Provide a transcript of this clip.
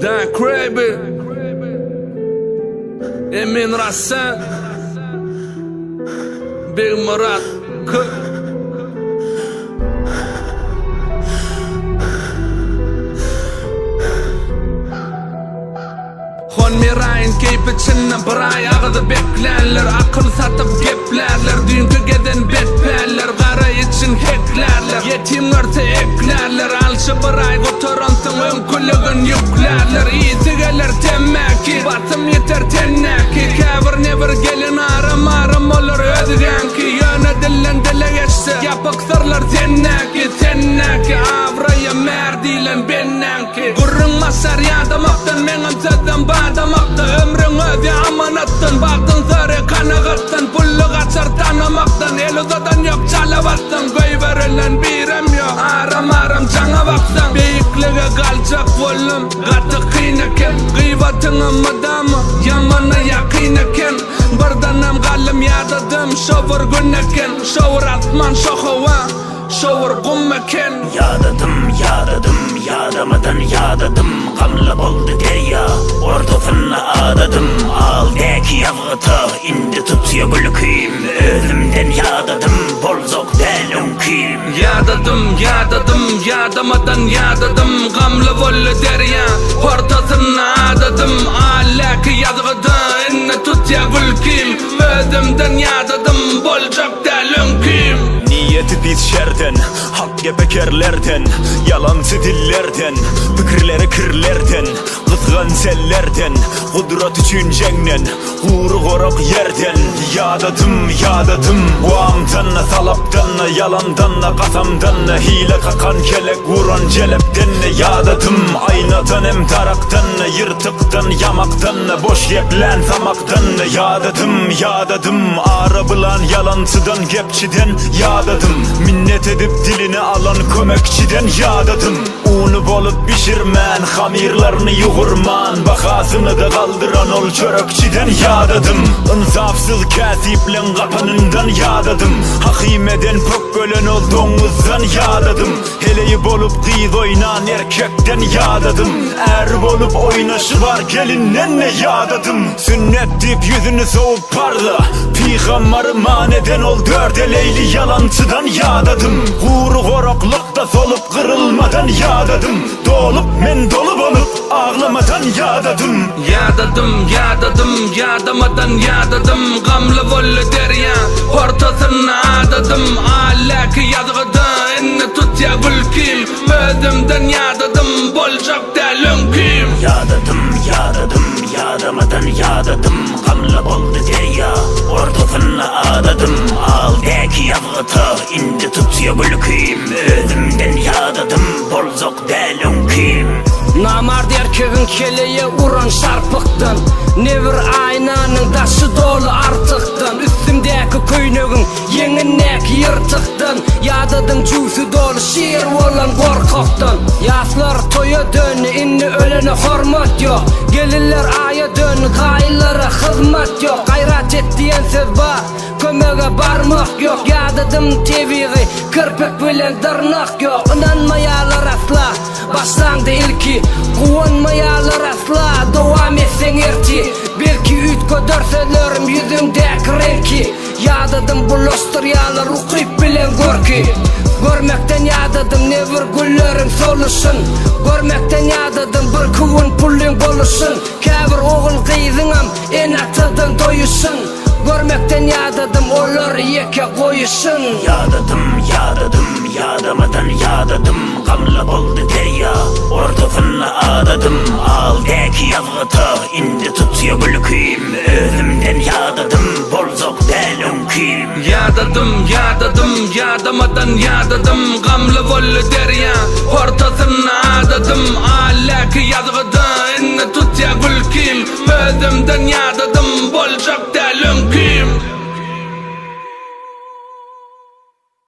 Dan Craby, Emin Rassan, Big Murat Kut. Hon mirayn keypi çinne bıray ağzı beklerler. Akıl satıp geplerler, dünkü geden betperler. Gara için heklerler, yetimlerse eklerler. Alşı bıray gotorantın önkülügün yüklerler. İyisigeler temmeki, batım yeter tenneki. Kavir never gelin aram olur özgenki. Yöne dillen dile geçse, yapık sırlar tenneki. Avraya merdilen bennenki. Gurrun masar yadamaktan, menem sözden bağdamakta. Ömrün özi amanattın, baktın sarı kanıgıttın. Pullu kaçar tanımaktan, el uzadan yok çalavattın. Göy verilen birem yok, aram cana baksan. Beyiklige kalacak volum, katı kıyneken. Gıyvatına madamı, yamana yakıneken. Bardanam kalım yadadım, şovur günneken. Şovur atman şohova, şovur gummeken. Yadamadan yadadım. Gamla boldu derya, ortasına adadım. Aldaki yavgıta, indi tutuyor gülküm. Özümden yadadım, bolzok delum kim. Yadamadan yadadım. Gamla boldu derya, ortasına adadım. Aldaki yavgıta, indi tutuyor gülküm. Özümden yadadım, bolzok delum kim. Niyeti pis şerden, hak gepekerlerden, yalancı dillerden, fikirleri kırlerden, kızgan sellerden, kudret üçün cengnen, uğru korok yerden. Yadadım, guamdanna, salapdanna, yalandanna, kasamdanna, hile kakan kelek, vuran celepdanna. Yadadım, aynadan hem tarakdanna, yırtıktan, yamakdanna, boş yeplen samakdanna. Yadadım, arabılan yalancıdan, gepçiden. Yadadım, minnet edip dilini alan kömekçiden. Yadadım, unu bolup pişirmen, hamirlarını yuğurman, bakasını da kaldıran ol çörökçiden. Yadadım, insafsız kasiplen kapanından. Yadadım, hakimeden pök gölen ol domuzdan. Yadadım, heleyi bolup kıyız oynan erkekten. Yadadım, er bolup oynaşı var gelinden ne. Yadadım, sünnet dip yüzünü soğup parla, peygambarı maneden ol dört eleyli yalancıdan. Yadadım, uğru koroklukta solup kırılmadan. Yadadım, dolup men dolup olup ağlamadan. Yadadım, yadamadan yadadım. Gamlı vollu derya, ortasına adadım. Alaki yazgıda, inni tutya gülküm. Özümden yadadım, bolcak delüm kim. Yadamadan yadadım. Gamla boldu derya, ortasına adadım. Aldaki yavgıta, indi tutuyor gülküm. Özümden yadadım, bolzok delum kim. Namard erkeğin keleye uran şarpıktın. Nevir aynanın taşı dolu artıktın. Üstümdeki köynegin yeğinnek yırtıktın. Yadadım cüsü dolu şiir olan korkuktun. Yaslar toya dön, inni ölene hormat yok. Gelirler aya dön, gaylara hizmet yok. Gayrat et diyen söz var, kömege barmak yok. Yadadım teviği, kırpik bilen dırnak yok. İnanmayalar asla, başlandı ilki. Kuvanmayalar asla, devam etsen erti. Belki ütko dörselerim yüzümdeki renki. Yadadım buluşturyalar, ukip bilen görki. Görmekten yadadım nevir güllerin soluşun. Görmekten yadadım bir kuvun pullin boluşun. Kavir oğul kıyzınam en atıdan doyuşun. Görmekten yadadım olur yeke koyuşun. Yadamadan yadadım. Gamla boldu derya, ortasına adadım. Aldaki yavgıta, indi tutuyor gülküm. Özümden yadadım, bolzok delum kim. Yadamadan yadadım. Gamlı vollu derya, ortasına adadım. Alaki yazgıda, inni tutya gülküm. Özümden yadadım.